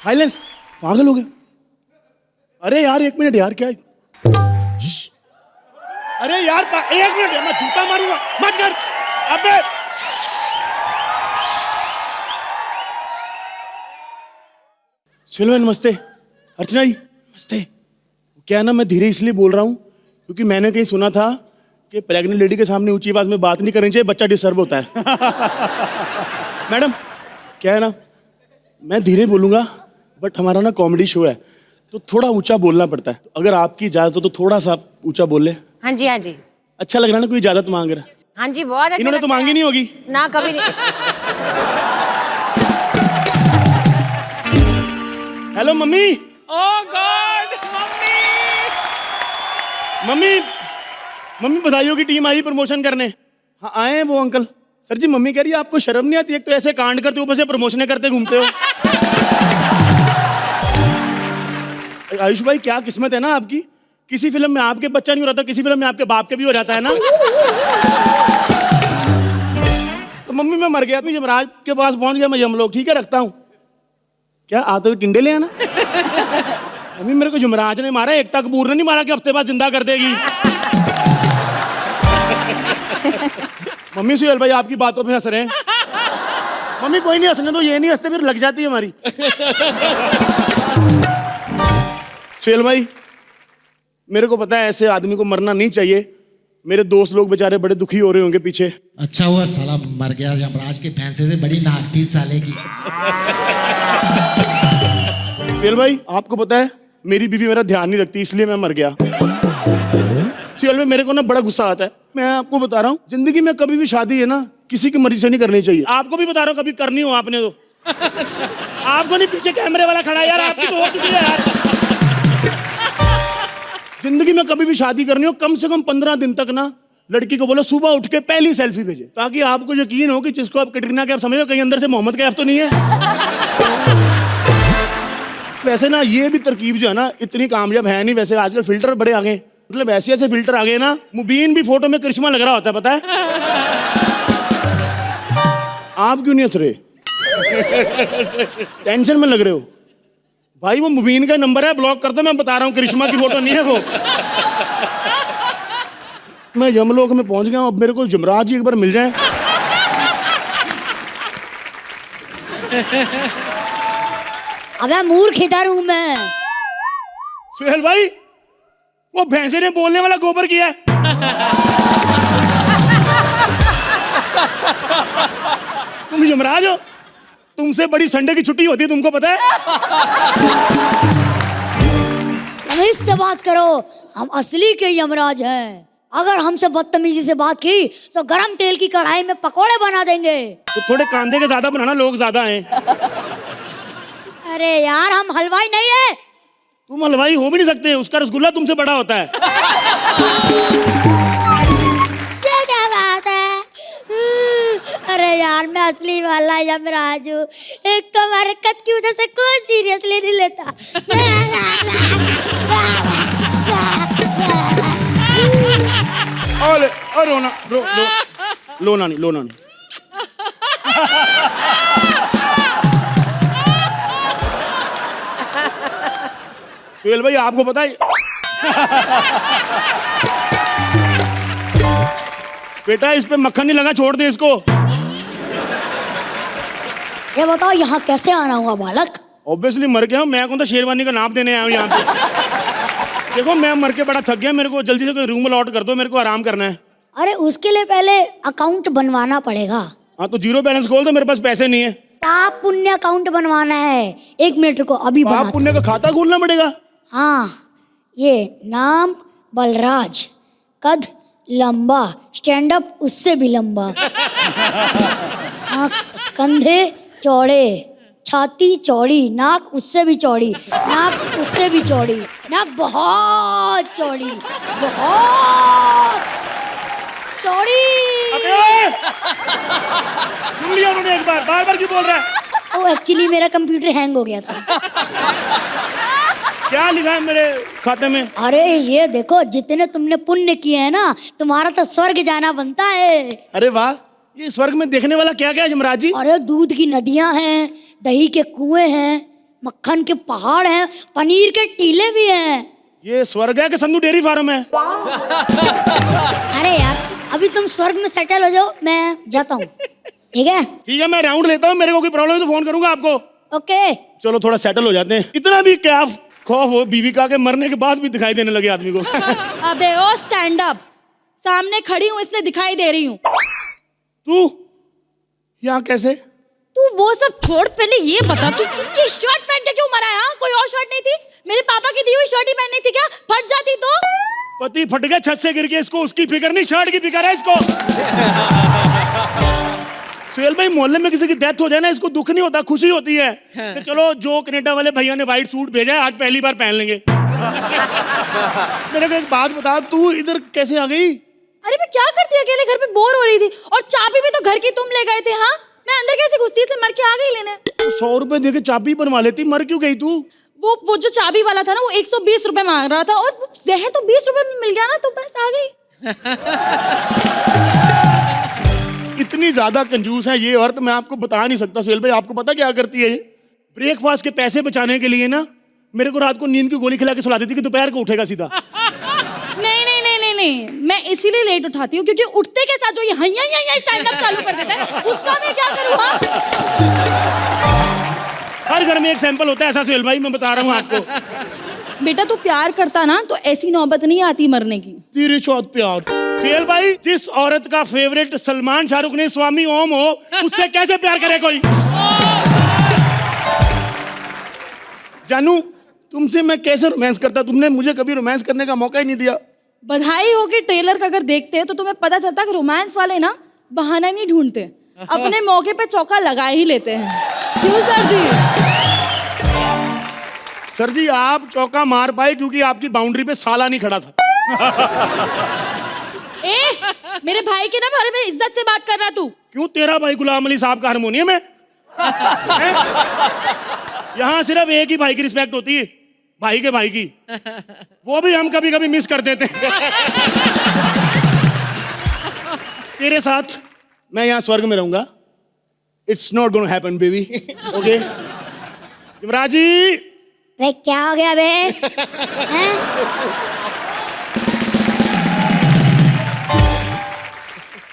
Silence, पागल हो गए। अरे यार 1 मिनट यार, क्या अरे यार 1 मिनट, मैं जूता मारूंगा, मत कर। अबे सुहेल नमस्ते। अर्चना जी नमस्ते। क्या है ना, मैं धीरे इसलिए बोल रहा हूँ क्योंकि मैंने कहीं सुना था कि प्रेग्नेंट लेडी के सामने ऊंची आवाज में बात नहीं करनी चाहिए, बच्चा डिस्टर्ब होता है। मैडम क्या है ना, मैं धीरे बोलूंगा बट हमारा ना कॉमेडी शो है तो थोड़ा ऊंचा बोलना पड़ता है। अगर आपकी इजाजत हो तो थोड़ा सा ऊंचा बोल ले। हाँ जी हाँ जी। अच्छा लग रहा है ना, कोई इजाजत मांग रहा है। हाँ जी बहुत अच्छा। इन्होंने तो मांगी नहीं होगी ना, कभी नहीं। Hello mummy. Oh God mummy. Mummy बधाइयों की टीम आई प्रमोशन करने। हाँ आए हैं वो अंकल। सर जी मम्मी कह रही है आपको शर्म नहीं आती, एक तो ऐसे कांड करते हो ऊपर से प्रमोशनें करते घूमते हो। आयुष भाई क्या किस्मत है ना आपकी, किसी फिल्म में आपके बच्चा नहीं हो रहा था, किसी फिल्म में आपके बाप के भी हो जाता है ना। तो मम्मी मैं मर गया, यमराज के पास पहुंच गया, मैं यमलोक ठीक है रखता हूँ। क्या आते हुए टिंडे ले आना। मम्मी मेरे को यमराज ने मारा, एकता कपूर ने नहीं मारा कि हफ्ते बाद जिंदा कर देगी। मम्मी सुहेल भाई आपकी बातों पे हंस रहे हैं। मम्मी कोई नहीं हंसने दो, ये नहीं हंसते फिर लग जाती है हमारी। सुहेल भाई मेरे को पता है ऐसे आदमी को मरना नहीं चाहिए, मेरे दोस्त लोग बेचारे बड़े दुखी हो रहे होंगे पीछे। अच्छा हुआ साला मर गया, यमराज के फैंसे से बड़ी नाक थी साले की। सुहेल भाई आपको पता है मेरी बीवी मेरा ध्यान नहीं रखती इसलिए मैं मर गया। सुहेल भाई मेरे को ना बड़ा गुस्सा आता है, मैं आपको बता रहा हूँ जिंदगी में कभी भी शादी है ना किसी की मर्जी से नहीं करनी चाहिए। आपको भी बता रहा हूँ कभी करनी हो आपने तो। आपको नहीं, पीछे कैमरे वाला खड़ा है यार, आपकी तो हो चुकी है यार। जिंदगी में कभी भी शादी करनी हो कम से कम 15 दिन तक ना लड़की को बोलो सुबह उठ के पहली सेल्फी भेजे, ताकि आपको यकीन हो कि जिसको आप कैटरीना कैफ समझ रहे हो कहीं अंदर से मोहम्मद कैफ तो नहीं है। वैसे ना ये भी तरकीब जो है ना इतनी कामयाब है नहीं, वैसे आजकल फिल्टर बड़े आ गए, मतलब ऐसे ऐसे फिल्टर आ गए ना, मुबीन भी फोटो में करिश्मा लग रहा होता है पता है। आप क्यों नहीं हंस रहे? टेंशन में लग रहे हो भाई, वो मुबीन का नंबर है, ब्लॉक कर दो, मैं बता रहा हूँ करिश्मा की फोटो नहीं है वो। मैं यमलोक में पहुंच गया हूं, अब मेरे को यमराज जी एक बार मिल जाए। अबे मूर्ख इधर हूं मैं। सुहेल भाई वो भैंसे ने बोलने वाला गोबर किया है। तुम यमराज हो, तुमसे बड़ी संडे की छुट्टी होती है, तुमको पता है? तुम इससे बात करो, हम असली के यमराज हैं। अगर हमसे बदतमीजी से बात की तो गरम तेल की कढ़ाई में पकोड़े बना देंगे। तो थोड़े कांदे के ज्यादा बनाना, लोग ज्यादा हैं। अरे यार हम हलवाई नहीं है। तुम हलवाई हो भी नहीं सकते, उसका रसगुल्ला तुमसे बड़ा होता है। ये क्या बात है? अरे यार मैं असली वाला यमराज हूँ, एक तो हरकत की वजह से कोई सीरियसली नहीं लेता। और रोना लोना नहीं, लोना नहीं। सुहेल भाई आपको पता है बेटा इस पे मक्खन नहीं लगा, छोड़ दे इसको। ये बताओ यहाँ कैसे आना हुआ बालक? ऑब्वियसली मर गया हूँ मैं, कौन सा शेरवानी का नाप देने आया हूँ यहाँ पे। देखो मैं मर के बड़ा थक गया, मेरे को जल्दी से कोई रूम अलॉट कर दो, मेरे को आराम करना है। अरे उसके लिए पहले अकाउंट बनवाना पड़ेगा। हाँ तो जीरो बैलेंस खोल दो, मेरे पास पैसे नहीं है। पाप पुण्य अकाउंट बनवाना है, 1 मिनट को अभी बना। पाप पुण्य का खाता खोलना पड़ेगा? हाँ ये नाम बलराज, कद लंबा, स्टैंड अप उससे भी लंबा, कंधे चौड़े, छाती चौड़ी, नाक उससे भी चौड़ी, नाक उससे भी चौड़ी, नाक बहुत चौड़ी, बहुत चौड़ी। सुन लिया उन्होंने एक बार, बार बार क्यों बोल रहा है? ओ एक्चुअली मेरा कंप्यूटर हैंग हो गया था। क्या लिखा है मेरे खाते में? अरे ये देखो जितने तुमने पुण्य किए हैं ना, तुम्हारा तो स्वर्ग जाना बनता है। अरे वाह, ये स्वर्ग में देखने वाला क्या क्या है यमराज जी? अरे दूध की नदियां हैं, दही के कुएं हैं, मक्खन के पहाड़ हैं, पनीर के टीले भी हैं। ये स्वर्ग है कि संधू डेयरी फार्म है? अरे यार अभी तुम स्वर्ग में सेटल हो जाओ, मैं जाता हूँ। ठीक है ठीक है, मैं राउंड लेता हूँ, मेरे को कोई प्रॉब्लम है तो फोन करूंगा आपको। ओके। चलो थोड़ा सेटल हो जाते हैं। इतना भी क्या खौफ हो बीवी का, के मरने के बाद भी दिखाई देने लगे आदमी को। अबे ओ स्टैंड अप, सामने खड़ी हूँ इसलिए दिखाई दे रही हूँ। तू यहाँ कैसे? तू वो सब छोड़, पहले ये बता तू ये शर्ट पहन के क्यों मरा है? कोई और शर्ट नहीं थी? मेरे पापा की दी हुई शर्ट ही पहननी थी क्या? फट जाती तो? पति फट गया छत से गिर के, इसको उसकी फिक्र नहीं, शर्ट की फिक्र है इसको। सुहेल भाई, मोहल्ले में किसी की डेथ हो जाए ना, इसको दुख नहीं होता, खुशी होती है कि चलो जो कनाडा वाले भैया ने व्हाइट सूट भेजा है आज पहली बार पहन लेंगे। मेरे को एक बात बता, तू इधर कैसे आ गई? अरे मैं क्या करती अकेले घर पे, बोर हो रही थी, और चाबी भी तो घर की तुम ले गए थे। हाँ मैं अंदर कैसे घुसती, इसलिए मर के आ गई लेने। 100 रुपए देके चाबी बनवा लेती, मर क्यों गई तू? वो जो चाबी वाला था ना, वो 120 रुपए मांग रहा था, और वो जहर तो 20 रुपए में मिल गया ना, तो बस आ गई। इतनी ज्यादा कंजूस है ये औरत, मैं आपको बता नहीं सकता। सुहेल भाई आपको पता क्या करती है ये? ब्रेकफास्ट के पैसे बचाने के लिए ना मेरे को रात को नींद की गोली खिला के सुला देती कि दोपहर को उठेगा सीधा। नहीं नहीं नहीं नहीं नहीं, मैं इसीलिए लेट उठाती हूँ क्योंकि उठते के साथ जो ये हैया स्टैंड अप चालू कर देता है, उसका मैं क्या करूँ? हर घर में एक सैंपल होता है ऐसा सुहेल भाई, मैं बता रहा हूँ आपको। बेटा तू प्यार करता ना तो ऐसी नौबत नहीं आती मरने की। तेरे चौथ प्यार। सुहेल भाई, जिस औरत का फेवरेट सलमान शाहरुख ने स्वामी ओम हो, उससे कैसे प्यार करे कोई? जानू, तुमसे मैं कैसे रोमांस करता, तुमने मुझे कभी रोमांस करने का मौका ही नहीं दिया। बधाई हो कि ट्रेलर का अगर देखते हैं तो तुम्हें पता चलता कि रोमांस वाले ना बहाना नहीं ढूंढते, अपने मौके पे चौका लगा ही लेते हैं। क्यों सर जी? सर जी आप चौका मार पाए क्योंकि आपकी बाउंड्री पे साला नहीं खड़ा था। मेरे भाई के ना बारे में इज्जत से बात कर रहा तू। क्यों, तेरा भाई गुलाम अली साहब का हारमोनियम है? यहाँ सिर्फ एक ही भाई की रिस्पेक्ट होती है, भाई के भाई की, वो भी हम कभी कभी मिस कर देते हैं। तेरे साथ मैं यहाँ स्वर्ग में रहूंगा। It's not gonna happen baby. Okay Yuvraj ji. वे क्या हो गया बे? हैं?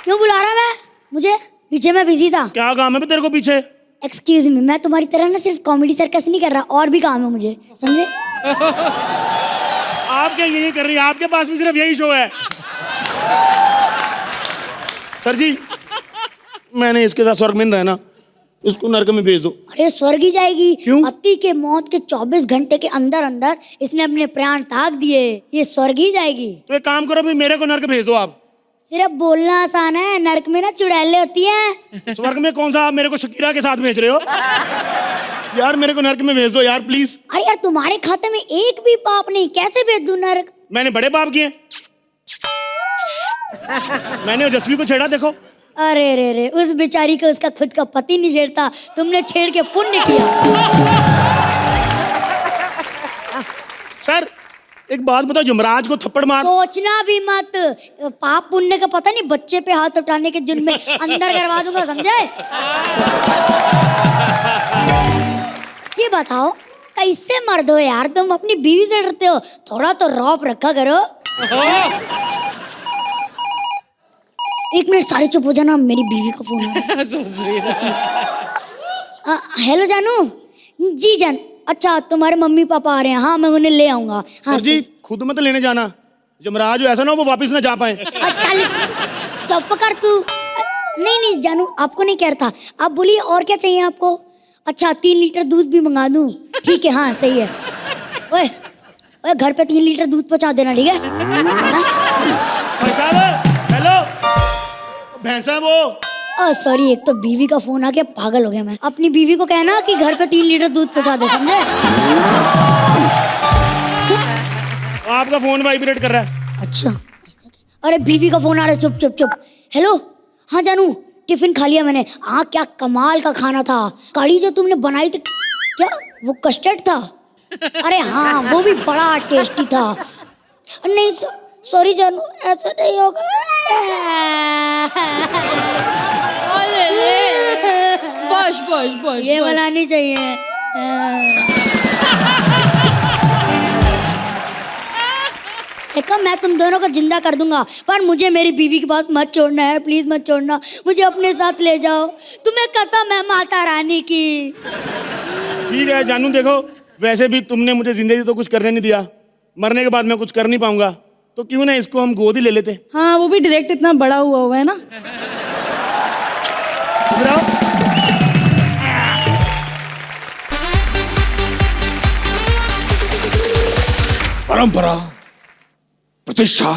क्यों बुला रहा मैं मुझे? पीछे मैं बिजी था। क्या काम है बे तेरे को पीछे? एक्सक्यूज मी, मैं तुम्हारी तरह ना सिर्फ कॉमेडी सर्कस नहीं कर रहा, और भी काम है मुझे, समझे? आप क्या यही कर रही है? आपके पास भी सिर्फ यही शो है? सर जी मैंने इसके साथ स्वर्ग में नहीं रहना, इसको नरक में भेज दो। अरे स्वर्ग ही जाएगी। क्यों? पति के मौत के 24 घंटे के अंदर अंदर इसने अपने प्राण त्याग दिए, ये स्वर्ग ही जाएगी। तो एक काम करो, भी मेरे को नरक भेज दो आप। सिर्फ बोलना आसान है, नरक में ना चुड़ैलें होती हैं। स्वर्ग में कौन सा, आप मेरे को शकीरा के साथ भेज रहे हो? यार मेरे को नरक में भेज दो यार प्लीज। अरे यार तुम्हारे खाते में एक भी पाप नहीं, कैसे भेज दूं नरक? मैंने बड़े पाप किए। मैंने ओजस्वी को छेड़ा, देखो। अरे रे रे, उस बेचारी को उसका खुद का पति नहीं छेड़ता, तुमने छेड़ के पुण्य किया। सर एक बात बताओ, यमराज को थप्पड़ मार। सोचना भी मत, पाप पुण्य का पता नहीं, बच्चे पे हाथ उठाने के जुर्म में अंदर करवा दूंगा, समझे? ये बताओ कैसे मर्द हो यार तुम, अपनी बीवी से डरते हो? थोड़ा तो रौब रखा करो। एक मिनट सारे चुप हो जाना, मेरी बीवी का फोन है। हेलो जानू। जी जान, अच्छा तुम्हारे मम्मी पापा आ रहे हैं? हाँ मैं उन्हें ले आऊंगा। हाँ सर जी खुद मत लेने जाना, यमराज हो ऐसा ना हो वो वापस ना जा पाए। अच्छा चुप कर तू। नहीं नहीं जानू, आपको नहीं कह रहा था, आप बोलिए और क्या चाहिए आपको? अच्छा 3 लीटर दूध भी मंगा दूं? ठीक है, हाँ सही है। ओए ओए घर पे 3 लीटर दूध पहुंचा देना, ठीक है? भाई साहब हेलो, भैंसा वो। सॉरी, एक तो बीवी का फोन आ गया, पागल हो गया मैं। अपनी बीवी को कहना कि घर पे 3 लीटर दूध पहुंचा दे, समझे? आपका फोन वाइब्रेट कर रहा है। अच्छा अरे बीवी का फोन आ रहा है, चुप चुप चुप। हेलो, हाँ जानू टिफिन खा लिया मैंने। हाँ क्या कमाल का खाना था, कढ़ी जो तुमने बनाई थी, क्या वो कस्टर्ड था? अरे हाँ वो भी बड़ा टेस्टी था। नहीं सॉरी जानू, ऐसा नहीं होगा। बस बस बस ये वाला नहीं चाहिए। देखो मैं तुम दोनों को जिंदा कर दूंगा, पर मुझे मेरी बीवी के पास मत छोड़ना है, प्लीज मत छोड़ना, मुझे अपने साथ ले जाओ, तुम्हें कसम है माता रानी की। ठीक है जानू, देखो वैसे भी तुमने मुझे जिंदगी तो कुछ करने नहीं दिया, मरने के बाद मैं कुछ कर नहीं पाऊंगा, तो क्यों ना इसको हम गोद ही ले लेते। हाँ वो भी डायरेक्ट इतना बड़ा हुआ है ना। इधर आओ। परंपरा, प्रतिष्ठा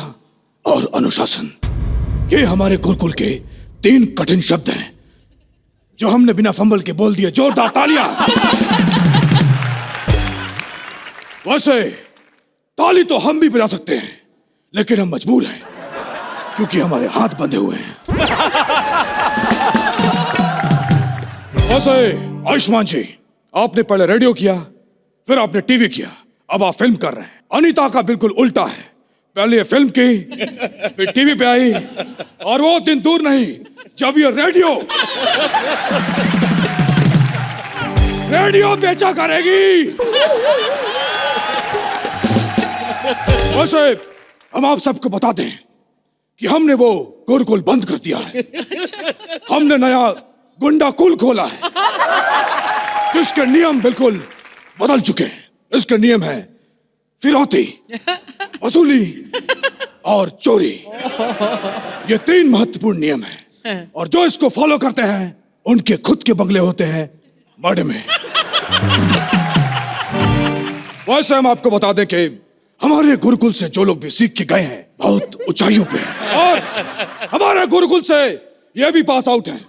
और अनुशासन, ये हमारे गुरुकुल के 3 कठिन शब्द हैं जो हमने बिना फंबल के बोल दिए। जोरदार तालियां। वैसे ताली तो हम भी बजा सकते हैं, लेकिन हम मजबूर हैं क्योंकि हमारे हाथ बंधे हुए हैं। वैसे आयुष्मान जी, आपने पहले रेडियो किया, फिर आपने टीवी किया, अब आप फिल्म कर रहे हैं। अनीता का बिल्कुल उल्टा है, पहले ये फिल्म की, फिर टीवी पे आई, और वो दिन दूर नहीं जब ये रेडियो बेचा करेगी। वैसे हम आप सबको बता दें कि हमने वो गुरुकुल बंद कर दिया है। हमने नया गुंडा कुल खोला है जिसके नियम बिल्कुल बदल चुके हैं। इसके नियम है फिरौती, वसूली और चोरी। ये 3 महत्वपूर्ण नियम हैं, और जो इसको फॉलो करते हैं उनके खुद के बंगले होते हैं मड में। वैसे हम आपको बता दें कि हमारे गुरुकुल से जो लोग भी सीख के गए हैं बहुत ऊंचाइयों पे हैं, और हमारे गुरुकुल से ये भी पास आउट हैं।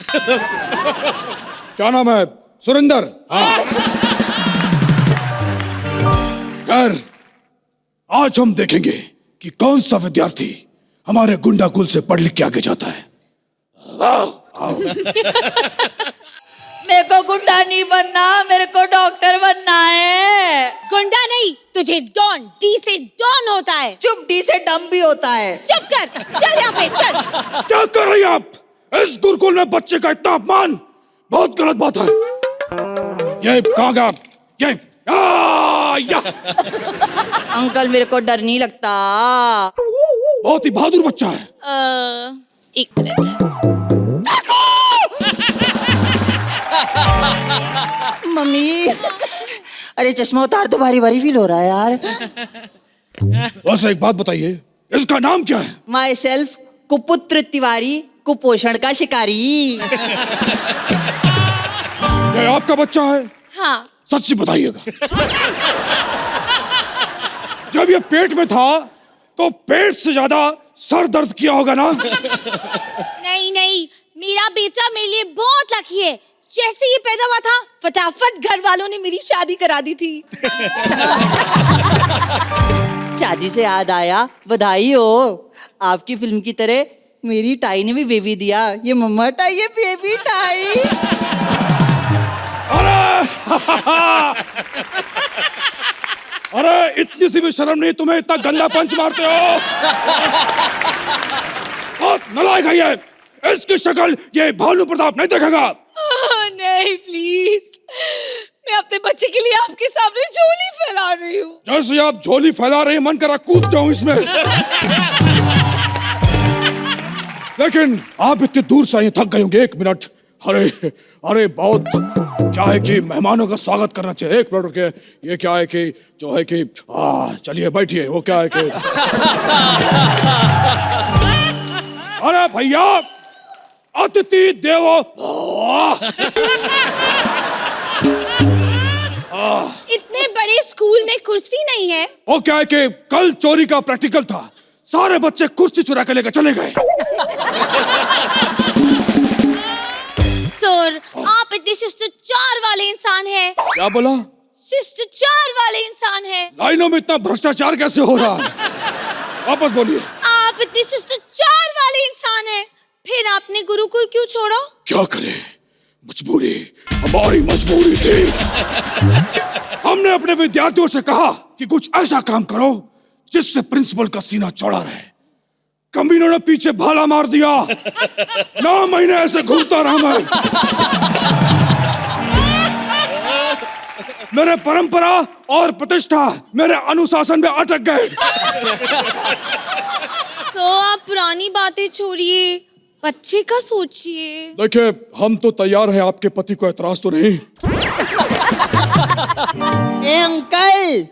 क्या नाम है? सुरेंद्र। हाँ। खैर, आज हम देखेंगे कि कौन सा विद्यार्थी हमारे गुंडा कुल से पढ़ लिख के आगे जाता है। मेरे को गुंडा नहीं बनना, मेरे को डॉक्टर बनना है। गुंडा नहीं, तुझे डॉन, डी से डॉन होता है। चुप, डी से डम भी होता है। चुप कर, चल यहाँ पे चल। क्या कर रही हैं आप? इस गुरुकुल में बच्चे का इतना अपमान बहुत गलत बात है। ये कहाँ गया? ये या। अंकल मेरे को डर नहीं लगता। बहुत ही बहादुर बच्चा है। एक मिनट। मम्मी, अरे चश्मा उतार तो भारी भारी फील हो रहा है यार। वैसे एक बात बताइए, इसका नाम क्या है? माई सेल्फ कुपुत्र तिवारी, कुपोषण का शिकारी। ये आपका बच्चा है? हाँ। सच्ची बताइएगा। जब ये पेट में था तो पेट से ज्यादा सर दर्द किया होगा ना? नहीं नहीं, मेरा बेटा मेरे लिए बहुत लकी है। जैसे ही पैदा हुआ था फटाफट घर वालों ने मेरी शादी करा दी थी। शादी से याद आया, बधाई हो। आपकी फिल्म की तरह मेरी टाई ने भी बेबी दिया। ये मम्मा टाई, ये बेबी टाई। अरे इतनी सी भी शर्म नहीं तुम्हें, इतना गंदा पंच मारते हो। बहुत नालायक है ये। इसकी शक्ल ये भानु प्रताप नहीं देखेगा। नहीं प्लीज, मैं अपने बच्चे के लिए आपके सामने झोली फैला रही हूँ। जैसे आप झोली फैला रही, मन करा कूद जाऊं इसमें। लेकिन आप इतनी दूर से आए, थक गए होंगे। 1 मिनट। अरे अरे बहुत क्या है कि मेहमानों का स्वागत करना चाहिए। 1 मिनट रुके। ये क्या है कि जो है कि चलिए बैठिए। वो क्या है कि अरे भैया, अतिथि देवो। इतने बड़े स्कूल में कुर्सी नहीं है। वो क्या है कि कल चोरी का प्रैक्टिकल था, सारे बच्चे कुर्सी चुरा के लेकर चले गए। सर, आप इतने शिष्टाचार वाले इंसान हैं। क्या बोला? शिष्टाचार वाले इंसान हैं। लाइनों में इतना भ्रष्टाचार कैसे हो रहा है? वापस बोलिए। आप इतने शिष्टाचार वाले इंसान हैं, फिर आपने गुरुकुल क्यों छोड़ा? क्या करें, मजबूरी, हमारी मजबूरी थी। हमने अपने विद्यार्थियों से कहा कि कुछ ऐसा काम करो जिससे प्रिंसिपल का सीना चौड़ा रहे। कमीनों ने पीछे भाला मार दिया। 9 महीने ऐसे घूमता रहा मैं। मेरे परंपरा और प्रतिष्ठा मेरे अनुशासन में अटक गए। तो आप पुरानी बातें छोड़िए, बच्चे का सोचिए। देखिए, हम तो तैयार हैं, आपके पति को एतराज तो नहीं? ए अंकल,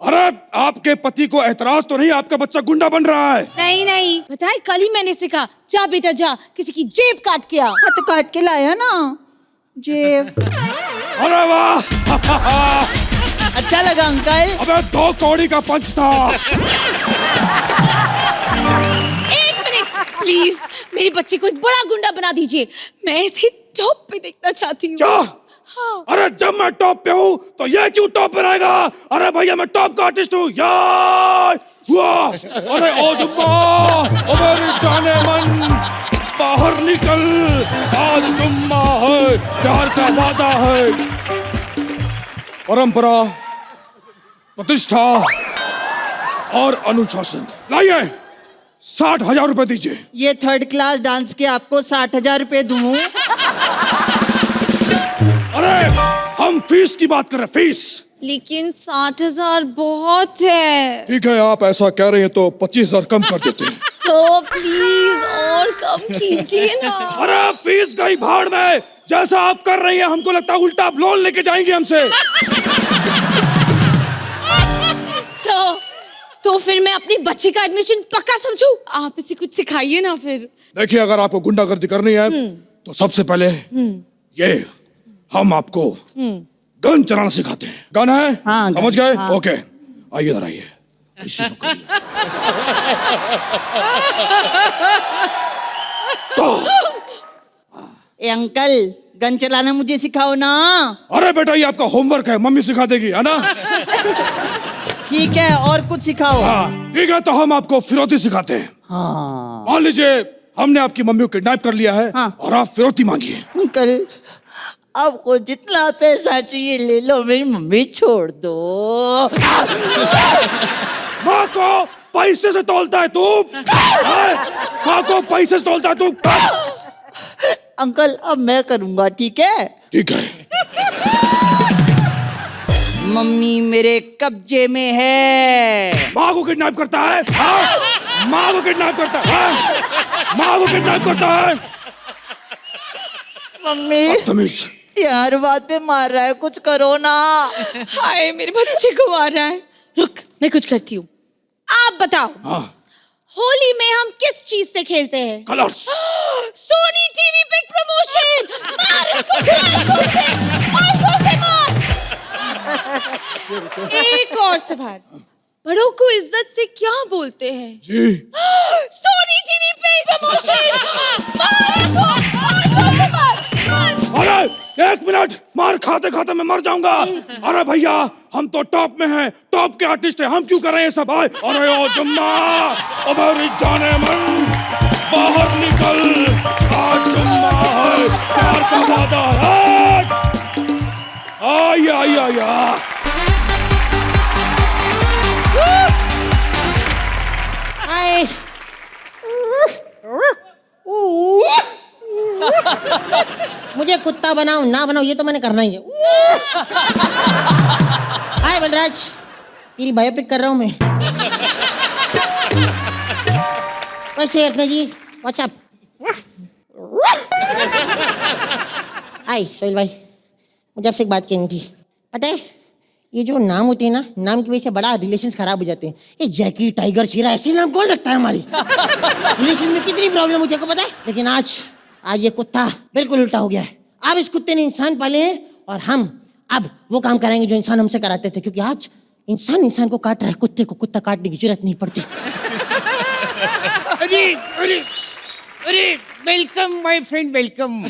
अरे आपके पति को एतराज तो नहीं? आपका बच्चा गुंडा बन रहा है। नहीं नहीं, बताए कल ही मैंने सीखा। जा बेटा जा, किसी की जेब काट के आ। हाँ तो काट के लाया ना जेब। अरे वाह अच्छा लगा अंकल। अबे 2 कौड़ी का पंच था। एक मिनट प्लीज, मेरे बच्चे को एक बड़ा गुंडा बना दीजिए। मैं इसे टॉप पे देखना चाहती हूँ। क्या? हाँ। अरे जब मैं टॉप पे हूँ तो ये क्यों टॉप पे रहेगा? अरे भैया, मैं टॉप का आर्टिस्ट हूँ यार। वाह! अरे ओ जुम्मा, ओ मेरी जाने मन, बाहर निकल, आज जुम्मा है, प्यार का वादा है। परंपरा, प्रतिष्ठा और अनुशासन। लाइए 60,000 रुपए दीजिए। ये 3rd क्लास डांस के आपको 60,000 रुपए दूं? अरे हम फीस की बात कर रहे हैं, फीस। लेकिन 60,000 बहुत है। ठीक है, आप ऐसा कह रहे हैं तो 25,000 कम कर देते हैं। तो प्लीज और कम कीजिए ना। अरे फीस गई भाड़ में। जैसा आप कर रही हैं, हमको लगता है उल्टा आप लोन लेके जाएंगे हमसे। तो फिर मैं अपनी बच्ची का एडमिशन पक्का समझूं? आप इसे कुछ सिखाइए ना फिर। देखिए, अगर आपको गुंडागर्दी करनी है तो सबसे पहले ये हम आपको गन चलाना सिखाते हैं। गन है? हाँ, समझ गन, गए? हाँ। ओके, आइए इधर आइए। इसी को करिए। तो ए अंकल, गन चलाना मुझे सिखाओ ना। अरे बेटा, ये आपका होमवर्क है, मम्मी सिखा देगी, है ना? ठीक है, और कुछ सिखाओ। हाँ ठीक है, तो हम आपको फिरौती सिखाते हैं। हाँ मान लीजिए हमने आपकी मम्मी को किडनैप कर लिया है, हाँ। और आप फिरौती मांगिए। अंकल, आपको जितना पैसा चाहिए ले लो, मेरी मम्मी छोड़ दो। माँ को पैसे से तोलता है तू? माँ को पैसे से तोलता है तू? अंकल, अब मैं करूंगा, ठीक है? ठीक है। मम्मी मेरे कब्जे में है। माँ को किडनैप करता है? हाँ? माँ को किडनैप करता है? हाँ? माँ को किडनैप करता है? मम्मी, बदतमीज। यार बात पे मार रहा है, कुछ करो ना। हाय, मेरे बच्चे को मार रहा है। रुक, मैं कुछ करती हूँ। आप बताओ, हाँ, होली में हम किस चीज से खेलते हैं? Colours. Soni TV big promotion. मार इसको, मार जोर से, और जोर से मार। एक और सवाल, बड़ों को इज्जत से क्या बोलते हैं? जी। Sony TV big promotion. मार इसको, और जोर से मार, मार। अरे 1 मिनट, मार खाते खाते मैं मर जाऊंगा। अरे भैया, हम तो टॉप में हैं, टॉप के आर्टिस्ट हैं, हम क्यों कर रहे हैं सब? अरे ओ जुम्मा, ओ मेरी जाने मन, बाहर निकल, आज जुम्मा है, प्यार का वादा है। आइए आइए आइए। आए। मुझे कुत्ता बनाओ ना बनाओ, ये तो मैंने करना ही है। हाय बलराज, तेरी बायोपिक कर रहा हूँ मैं। वैसे रत्ना जी, व्हाट्सअप। हाय सोहेल भाई, मुझे आपसे एक बात कहनी थी। पता है, ये जो नाम होते हैं ना, नाम की वजह से बड़ा रिलेशंस खराब हो जाते हैं। ये जैकी, टाइगर, शीरा, ऐसे नाम कौन रखता है? हमारी रिलेशन में कितनी प्रॉब्लम होती है, को पता है? लेकिन आज ये कुत्ता बिल्कुल उल्टा हो गया है। अब इस कुत्ते ने इंसान पाले हैं, और हम अब वो काम कराएंगे जो इंसान हमसे कराते थे, क्योंकि आज इंसान को काट रहा है, कुत्ते को कुत्ता काटने की जरूरत नहीं पड़ती। अरे अरे अरे, welcome my friend, welcome.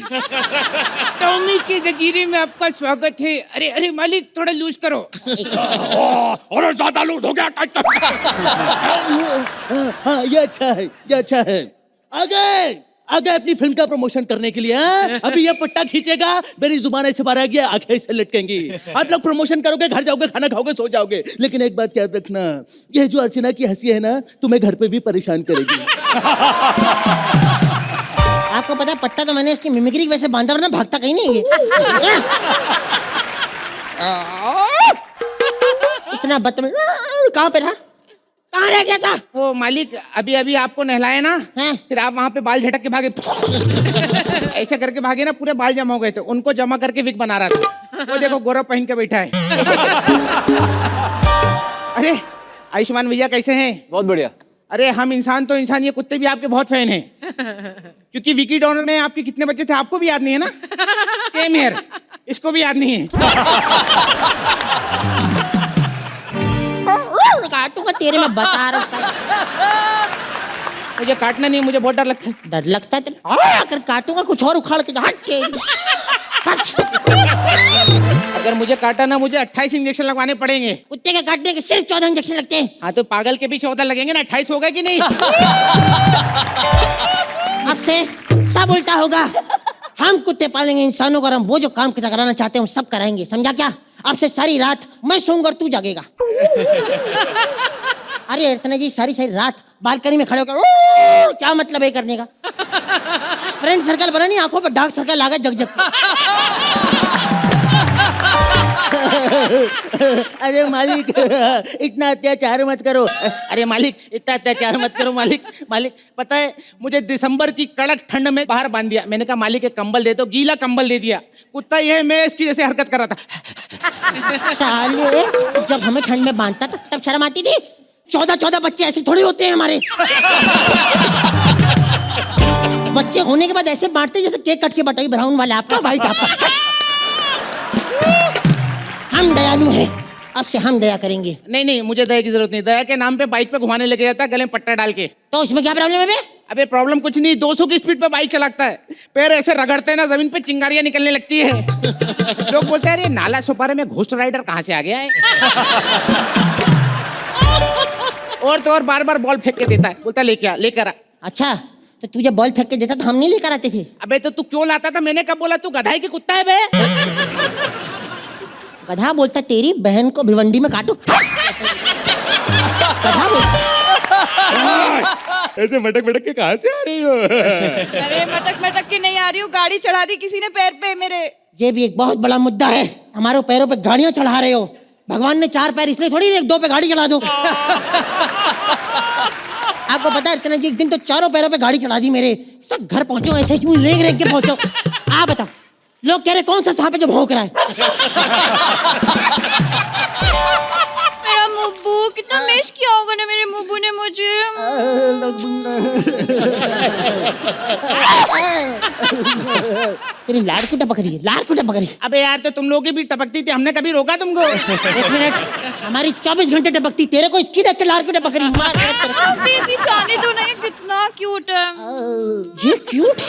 Tommy के जजीरे में आपका स्वागत है। अरे अरे मालिक, थोड़ा लूज करो। अरे ज्यादा लूज हो गया। हाँ, ये अच्छा है, ये अच्छा है। आगे अपनी फिल्म का प्रमोशन करने के लिए। हाँ? अभी ये पट्टा खींचेगा, मेरी जुबान ऐसे बाहर आ गया, आंखें ऐसे लटकेंगी। आप लोग प्रमोशन करोगे, घर जाओगे, खाना खाओगे, सो जाओगे। लेकिन एक बात याद रखना, ये जो अर्चना की हंसी है ना, तुम्हें घर पे भी परेशान करेगी। आपको पता है, पट्टा तो मैंने इसकी मिमिक्री वैसे बांधा, वरना भागता कहीं नहीं है। इतना बदतमीज कहाँ पे रहा? कहाँ रह गया था? वो मालिक अभी अभी आपको नहलाया ना, हैं? फिर आप वहां पे बाल झटक के भागे। ऐसे करके भागे ना, पूरे बाल जमा हो गए थे, उनको जमा करके विग बना रहा था। वो देखो गौरव पहन के बैठा है। अरे आयुष्मान भैया कैसे हैं? बहुत बढ़िया। अरे हम इंसान तो इंसान, ये कुत्ते भी आपके बहुत फैन हैं। क्योंकि विकी डॉनर में आपके कितने बच्चे थे आपको भी याद नहीं है ना? सेम हियर, इसको भी याद नहीं है। काटूंगा तेरे में बता रहा हूँ। मुझे काटना नहीं है, मुझे बहुत डर लगता है। डर लगता है तेरे? अगर काटूंगा कुछ और उखाड़ के हट के हट। अगर मुझे काटा ना, मुझे 28 इंजेक्शन लगवाने पड़ेंगे। कुत्ते के काटने के सिर्फ 14 इंजेक्शन लगते हैं। हाँ तो पागल के भी 14 लगेंगे ना, 28 होगा कि नहीं? अब से सब उल्टा होगा। हम कुत्ते पालेंगे इंसानों को, और हम वो जो काम कराना चाहते हैं वो सब कराएंगे, समझा क्या? अब से सारी रात मैं सोऊंगा और तू जागेगा। अरे अर्चना जी सारी रात बालकनी में खड़े होकर क्या मतलब है करने का? फ्रेंड सर्कल बना नहीं, आंखों पर डार्क सर्कल आ गए जग जग। अरे मालिक इतना अत्याचार मत करो। अरे मालिक इतना अत्याचार मत करो मालिक। मालिक पता है मुझे दिसंबर की कड़क ठंड में बाहर बांध दिया। मैंने कहा मालिक एक कंबल दे दो, गीला कंबल दे दिया। कुत्ता ये है, मैं इसकी जैसे हरकत कर रहा था। साले जब हमें ठंड में बांधता था तब शर्म आती थी? 14 बच्चे ऐसे थोड़ी होते हैं हमारे। बच्चे होने के बाद ऐसे बांटते जैसे केक कट के बटाई, ब्राउन वाला आपका, व्हाइट आपका। हम दयालु हैं, अब से हम दया करेंगे। नहीं नहीं, मुझे दया की जरूरत नहीं। दया के नाम पे बाइक पे घुमाने लेके जाता, गले में पट्टा डाल के। तो इसमें क्या प्रॉब्लम है बे? अबे प्रॉब्लम कुछ नहीं, 200 की स्पीड पे बाइक चलाता है, पैर ऐसे रगड़ते हैं ना जमीन पे, चिंगारियां निकलने लगती है। लोग बोलते हैं अरे नाला सुपारे में घोस्ट राइडर कहाँ से आ गया है। और तो और बार बार बॉल फेंक के देता है, बोलता लेकर आ। अच्छा तो तुझे बॉल फेंक के देता तो हम नहीं लेकर आते थे? अबे तो तू क्यों लाता था? मैंने कब बोला? तू गधाई की कुत्ता है बे। गधा बोलता तेरी बहन को भिवंडी में काटो। गधा बोलता। ऐसे मटक मटक के कहाँ से आ रही हो? अरे मटक के नहीं आ रही हूँ, गाड़ी चढ़ा दी किसी ने पैर पे मेरे। ये भी एक बहुत बड़ा मुद्दा है, हमारे पैरों पे गाड़ियां चढ़ा रहे हो। भगवान ने 4 पैर इसलिए थोड़ी 1-2 पे गाड़ी चढ़ा दो। आपको पता है अर्चना जी एक दिन तो 4 पैरों पे गाड़ी चढ़ा दी मेरे। सब घर पहुंचो ऐसे क्यों रेंग के पहुंचो? आप बताओ, लोग कह रहे कौन सा सांप है जो भौंक रहा है? मेरा मुब्बू कितना मिस किया होगा ना मेरे मुब्बू ने मुझे। तेरी लाड़ को टपक रही है, लाड़ को टपक रही है। अबे यार तो तुम लोग की भी टपकती थी, हमने कभी रोका तुमको? 1 मिनट, हमारी 24 घंटे टपकती, तेरे को इसकी देख के लाड़ को टपक रही। बेबी जाने दो ना, ये कितना क्यूट है। ये क्यूट?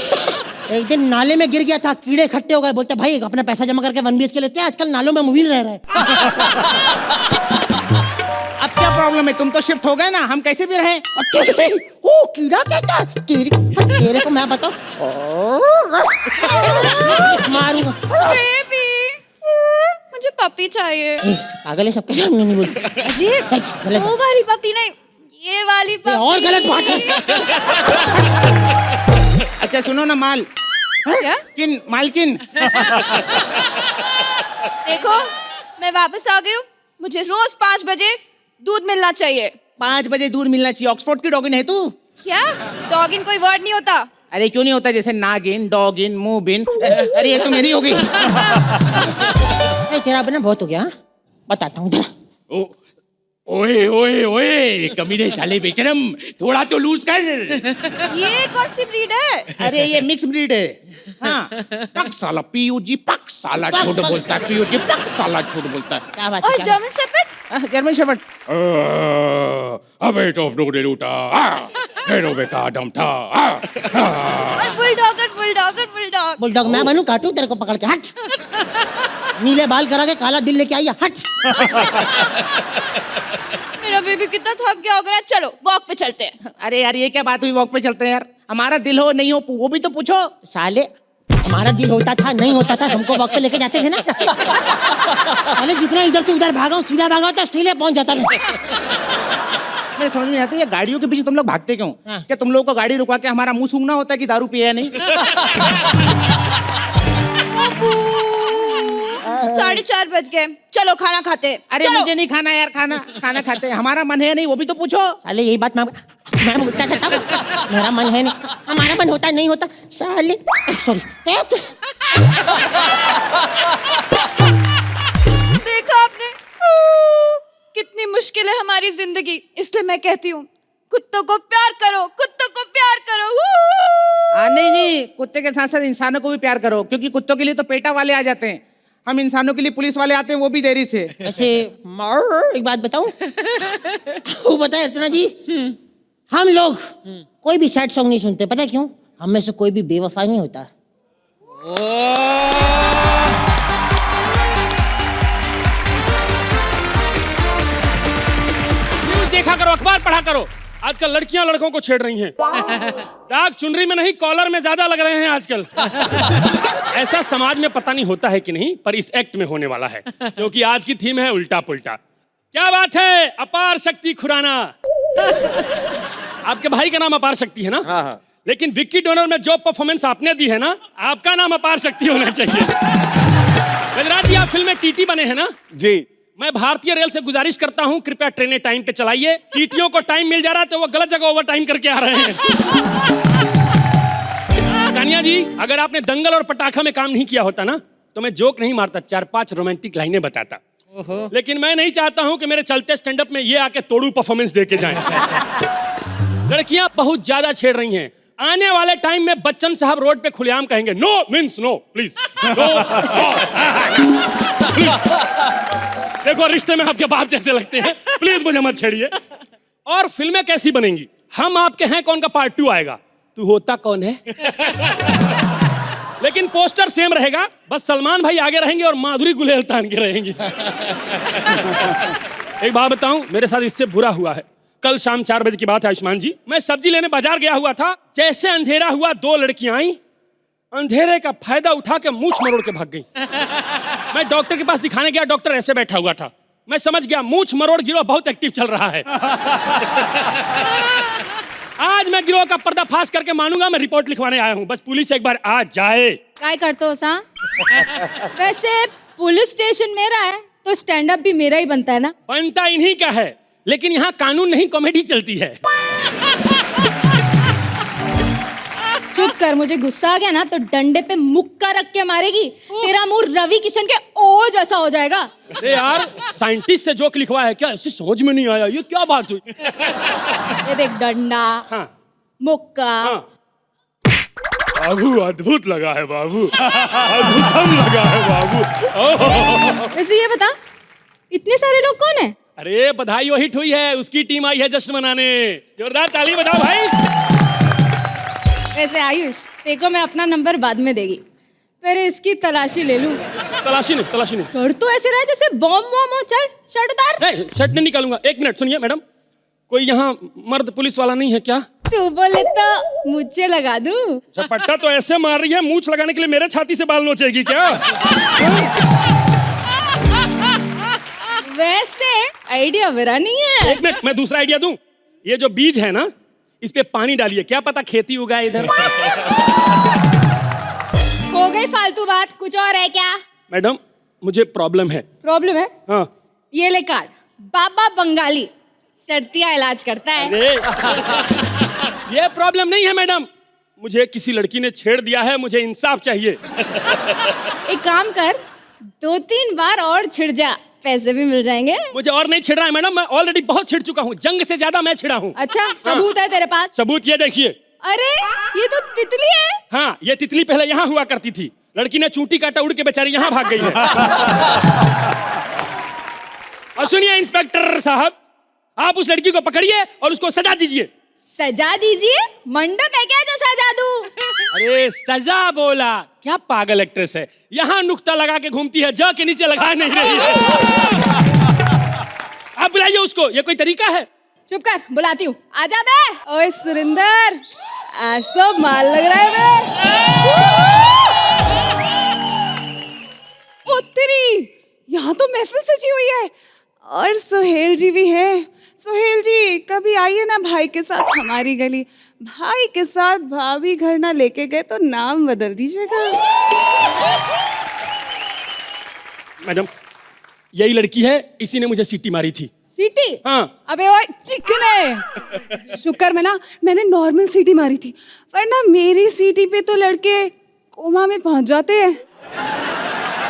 एक दिन नाले में गिर गया था, कीड़े इकट्ठे हो गए, बोलते भाई अपना पैसा जमा करके 1 BHK लेते हैं, आजकल नालों में मोबाइल रह रहा है। अब क्या प्रॉब्लम है? तुम तो शिफ्ट हो गए ना, हम कैसे भी रहे? ओ कीड़ा कहता है तेरे को मैं बताऊं मारूंगा। बेबी मुझे पपी चाहिए। पागल है, सबके सामने नहीं बोलती। अरे वो वाली पपी नहीं, ये वाली पपी। और गलत बात है। अच्छा सुनो ना माल, क्या? किन मालकिन। देखो मैं वापस आ गई हूँ, मुझे रोज 5 बजे दूध मिलना चाहिए। 5 बजे दूध मिलना चाहिए? ऑक्सफोर्ड की डॉगिन है तू? क्या डॉगिन कोई वर्ड नहीं होता? अरे क्यों नहीं होता? जैसे नागिन, डॉगिन, मूबिन। अरे ये तो मेरी हो गई। तेरा अपना बहुत हो गया। हाँ? बताता हूँ तेरा। ओए ओए ओए कमीने साले बेशरम, थोड़ा तो लूज कर। ये कौन सी ब्रीड है? अरे ये मिक्स ब्रीड है। हाँ पक साला पीयूजी, पक साला झूठ बोलता है, पीयूजी पक साला झूठ बोलता है। क्या बात और है? German shepherd? German shepherd. अबे टॉप डोडे लूटा, हेरो बेका दम था। और बुलडॉग। बुलडॉग मैं बनूं, काटूं तेरे को पकड़ के? हट। नीले बाल करा के काला दिल लेके आई है, हट। मेरा बेबी कितना थक गया होगा ना, चलो वॉक पे चलते हैं। अरे यार ये क्या बात हुई वॉक पे चलते हैं यार? हमारा दिल हो नहीं हो वो भी तो पूछो। साले हमारा दिल होता था नहीं होता था, हमको वॉक पे लेके जाते थे ना। पहले जितना इधर से उधर भागा हूं, सीधा भागा तो ऑस्ट्रेलिया पहुंच जाता मैं। मेरे समझ में नहीं आता ये गाड़ियों के पीछे तुम लोग भागते क्यों? क्या तुम लोगों को गाड़ी रुका के हमारा मुंह सूंघना होता है कि दारू पिया है नहीं? 4:30 4 बज गए, चलो खाना खाते हैं। अरे चलो। मुझे नहीं खाना यार, खाना खाते हैं। हमारा मन है नहीं, वो भी तो पूछो। साले यही बात मैं बोलता रहता हूँ, मेरा मन है नहीं, हमारा मन होता नहीं होता साले। सॉरी। देखा आपने, कितनी मुश्किल है हमारी जिंदगी। इसलिए मैं कहती हूँ कुत्तों को प्यार करो, कुत्तों को प्यार करो। नहीं, कुत्ते के साथ साथ इंसानों को भी प्यार करो, क्योंकि कुत्तों के लिए तो पेटा वाले आ जाते हैं, हम इंसानों के लिए पुलिस वाले आते हैं, वो भी देरी से। ऐसे एक बात बताऊं, वो पता है अर्चना जी, हम लोग कोई भी सैड सॉन्ग नहीं सुनते, पता है क्यों? हम में से कोई भी बेवफा नहीं होता। न्यूज़ देखा करो, अखबार पढ़ा करो। आजकल लड़कियां लड़कों को छेड़ रही हैं। दाग चुनरी में नहीं, कॉलर में ज्यादा लग रहे हैं आजकल। ऐसा समाज में पता नहीं होता है कि नहीं, पर इस एक्ट में होने वाला है, क्योंकि आज की थीम है उल्टा पुल्टा। क्या बात है, अपार शक्ति खुराना। आपके भाई का नाम अपार शक्ति है ना? हाँ। लेकिन विक्की डोनर में जो परफॉर्मेंस आपने दी है ना, आपका नाम अपार शक्ति होना चाहिए। गजराज जी, आप फिल्म में टीटी बने हैं ना? जी। मैं भारतीय रेल से गुजारिश करता हूं, कृपया ट्रेनें टाइम पे चलाइए। टीटियों को टाइम मिल जा रहा है तो वो गलत जगह ओवर टाइम करके आ रहे हैं। तानिया जी, अगर आपने दंगल और पटाखा में काम नहीं किया होता ना, तो मैं जोक नहीं मारता, 4-5 रोमांटिक लाइनें बताता। लेकिन मैं नहीं चाहता हूं कि मेरे चलते स्टैंड अप में ये आके तोड़ू परफॉर्मेंस दे के जाएं। लड़कियां बहुत ज्यादा छेड़ रही हैं। आने वाले टाइम में बच्चन साहब रोड पे खुलेआम कहेंगे, no means no, please no. देखो, रिश्ते में आपके बाप जैसे लगते हैं, प्लीज मुझे मत छेड़िए। और फिल्में कैसी बनेंगी? हम आपके हैं कौन का पार्ट 2 आएगा, तू होता कौन है। लेकिन पोस्टर सेम रहेगा, बस सलमान भाई आगे रहेंगे और माधुरी गुलेल तान के रहेंगी। एक बात बताऊं, मेरे साथ इससे बुरा हुआ है। कल शाम 4 बजे की बात है आयुष्मान जी, मैं सब्जी लेने बाजार गया हुआ था। जैसे अंधेरा हुआ, 2 लड़कियां आई, अंधेरे का फायदा उठा के मूंछ मरोड़ के भाग गई। मैं डॉक्टर के पास दिखाने गया, डॉक्टर ऐसे बैठा हुआ था। मैं समझ गया मूंछ मरोड़ गिरोह बहुत एक्टिव चल रहा है। आज मैं गिरोह का पर्दाफाश करके मानूंगा, मैं रिपोर्ट लिखवाने आया हूं, बस पुलिस एक बार आ जाए। काय करते हो सा? वैसे पुलिस स्टेशन मेरा है तो स्टैंड अप भी मेरा ही बनता है ना? बनता इन्हीं का है, लेकिन यहाँ कानून नहीं, कॉमेडी चलती है। चुप कर, मुझे गुस्सा आ गया ना तो डंडे पे मुक्का रख के मारेगी, तेरा मुंह रवि किशन के ओ जैसा हो जाएगा। अरे यार, साइंटिस्ट से जोक लिखवा है क्या? ऐसे समझ में नहीं आया, ये क्या बात हुई? ये देख, डंडा, हाँ, मुक्का। हाँ। बाबू अद्भुत लगा है बाबू, अद्भुतम लगा है बाबू। वैसे ये बता, इतने सारे लोग कौन है? अरे बधाई वो हिट हुई है, उसकी टीम आई है जश्न मनाने। जोरदार ताली बजाओ भाई। वैसे आयुष, देखो मैं अपना नंबर बाद में देगी, पर इसकी तलाशी ले लूं। तलाशी नहीं। कर तो ऐसे रहा है जैसे बॉम्ब हो। चल शर्ट उतार। नहीं, शर्ट नहीं निकालूंगा। 1 मिनट सुनिए मैडम, कोई यहाँ मर्द पुलिस वाला नहीं है क्या? तू बोले तो मुझे लगा दूं। झपट्टा तो ऐसे मार रही है, मूंछ लगाने के लिए मेरे छाती से बाल नोचेगी क्या? वैसे आइडिया मेरा नहीं है। 1 मिनट, मैं दूसरा आइडिया दूं। ये जो बीज है ना, इस पे पानी डालिए, क्या पता खेती उगाए इधर। हो गई फालतू बात, कुछ और है क्या? मैडम, मुझे प्रॉब्लम है। प्रॉब्लम है? हाँ। ये ले कार्ड, बाबा बंगाली शर्तिया इलाज करता है। ये प्रॉब्लम नहीं है मैडम, मुझे किसी लड़की ने छेड़ दिया है, मुझे इंसाफ चाहिए। एक काम कर, 2-3 बार और छिड़ जा, पैसे भी मिल जाएंगे। मुझे और नहीं छिड़ रहा है मैडम, मैं ऑलरेडी बहुत छिड़ चुका हूँ, जंग से ज्यादा मैं छिड़ा हूँ। अच्छा, सबूत है तेरे पास? सबूत ये देखिए। अरे ये तो तितली है। हाँ, ये तितली पहले यहाँ हुआ करती थी, लड़की ने चूंटी काटा, उड़ के बेचारी यहाँ भाग गई है। और सुनिए इंस्पेक्टर साहब, आप उस लड़की को पकड़िए और उसको सजा दीजिए। सजा दीजिए? मंडप है क्या जो सजा दूं? अरे सजा बोला, क्या पागल एक्ट्रेस है, यहाँ नुक्ता लगा के घूमती है, जा के नीचे लगा नहीं रही है। आप बुलाइए उसको, ये कोई तरीका है? चुप कर, बुलाती हूँ। आजा बे। ओए सुरिंदर, आज तो माल लग रहा है बे। ओ तेरी, यहाँ तो महफिल सजी हुई है और सुहेल जी भी है। सुहेल जी, कभी आइए ना भाई के साथ हमारी गली। भाई के साथ भाभी घर ना लेके गए तो नाम बदल दीजिएगा। मैडम, यही लड़की है, इसी ने मुझे सीटी मारी थी। सीटी? हाँ। अबे ओए चिकने, शुक्र में ना मैंने नॉर्मल सीटी मारी थी, वरना मेरी सीटी पे तो लड़के कोमा में पहुंच जाते हैं।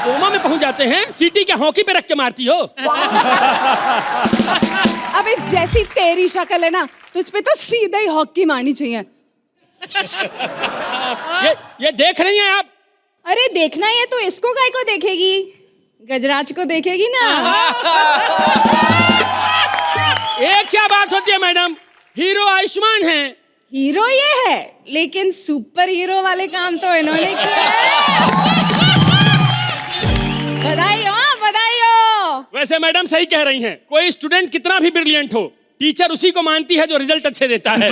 कोमा में पहुंच जाते हैं? सीटी क्या हॉकी पे रख के मारती हो? अबे जैसी तेरी शक्ल है ना, तुझ पे तो सीधा ही हॉकी मारनी चाहिए। ये देख रही हैं आप? अरे देखना ही है तो इसको काय को देखेगी, गजराज को देखेगी ना। ये क्या बात होती है मैडम, हीरो आयुष्मान है। हीरो ये है, लेकिन सुपर हीरो वाले काम तो इन्होंने किए हैं। बधाई हो, बधाई हो। वैसे मैडम सही कह रही हैं, कोई स्टूडेंट कितना भी ब्रिलियंट हो, टीचर उसी को मानती है जो रिजल्ट अच्छे देता है।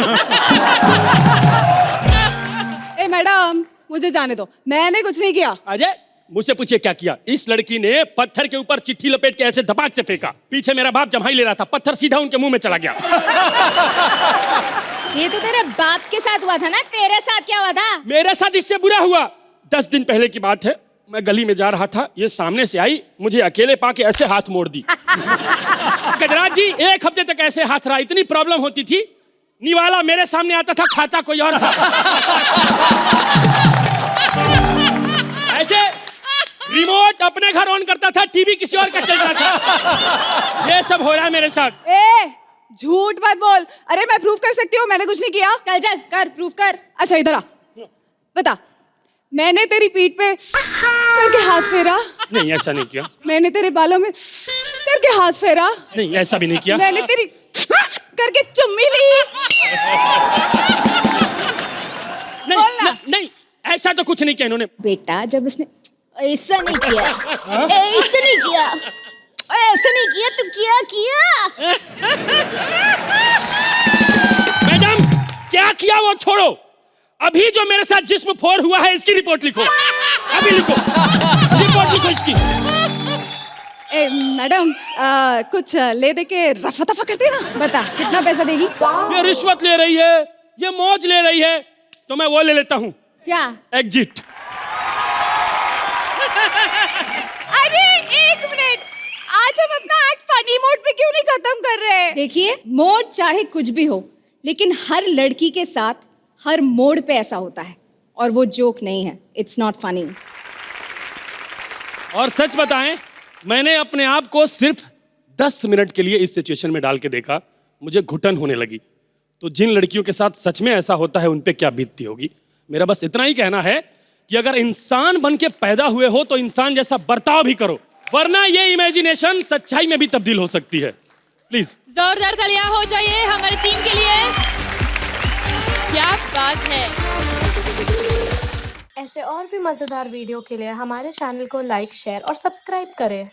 ए मैडम, मुझे जाने दो, मैंने कुछ नहीं किया। अजय, मुझसे पूछिए क्या किया। इस लड़की ने पत्थर के ऊपर चिट्ठी लपेट के ऐसे धपाक से फेंका, पीछे मेरा बाप जम्हाई ले रहा था, पत्थर सीधा उनके मुंह में चला गया। ये तो तेरे बाप के साथ हुआ था ना, तेरे साथ क्या हुआ था? मेरे साथ इससे बुरा हुआ। 10 दिन पहले की बात है, मैं गली में जा रहा था, ये सामने से आई, मुझे अकेले पाके ऐसे हाथ मोड़ दी। गजराज जी 1 हफ्ते तक ऐसे हाथ रहा, इतनी प्रॉब्लम होती थी, निवाला मेरे सामने आता था, खाता कोई और था। ऐसे रिमोट अपने घर ऑन करता था, टीवी किसी और का चल रहा था। ये सब हो रहा है मेरे साथ। ए झूठ मत बोल। अरे मैं प्रूफ कर सकती हूँ, मैंने कुछ नहीं किया। चल चल कर, प्रूफ कर। अच्छा इधर आ, बता, मैंने तेरी पीठ पे करके हाथ फेरा? नहीं, ऐसा नहीं किया। मैंने तेरे बालों में करके हाथ फेरा? नहीं, ऐसा भी नहीं किया। मैंने तेरी करके चुम्मी ली? नहीं, नहीं, ऐसा तो कुछ नहीं किया इन्होंने। बेटा जब इसने ऐसा नहीं किया, ऐसा नहीं किया, ऐसा नहीं किया तो क्या किया? मैडम क्या किया वो छोड़ो, अभी जो मेरे साथ जिस्म फोड़ हुआ है इसकी रिपोर्ट लिखो, अभी लिखो, रिपोर्ट लिखो इसकी। ए मैडम, कुछ ले दे के रफा दफा करती ना। बता कितना पैसा देगी? ये रिश्वत ले रही है, ये मौज ले रही है, तो मैं वो ले लेता हूँ। क्या? एग्जिट। अरे 1 मिनट, आज हम अपना एक्ट फनी मोड पे क्यों नहीं खत्म कर रहे? देखिए, मोड चाहे कुछ भी हो, लेकिन हर लड़की के साथ हर मोड पे ऐसा होता है, और वो जोक नहीं है, इट्स नॉट फनी। और सच बताएं, मैंने अपने आप को सिर्फ 10 मिनट के लिए इस सिचुएशन में डाल के देखा, मुझे घुटन होने लगी। तो जिन लड़कियों के साथ सच में ऐसा होता है उन पे क्या बीतती होगी। मेरा बस इतना ही कहना है कि अगर इंसान बन के पैदा हुए हो तो इंसान जैसा बर्ताव भी करो, वरना ये इमेजिनेशन सच्चाई में भी तब्दील हो सकती है। प्लीज जोरदार तालियां हो जाइए हमारी टीम के लिए। क्या बात है। ऐसे और भी मजेदार वीडियो के लिए हमारे चैनल को लाइक, शेयर और सब्सक्राइब करें।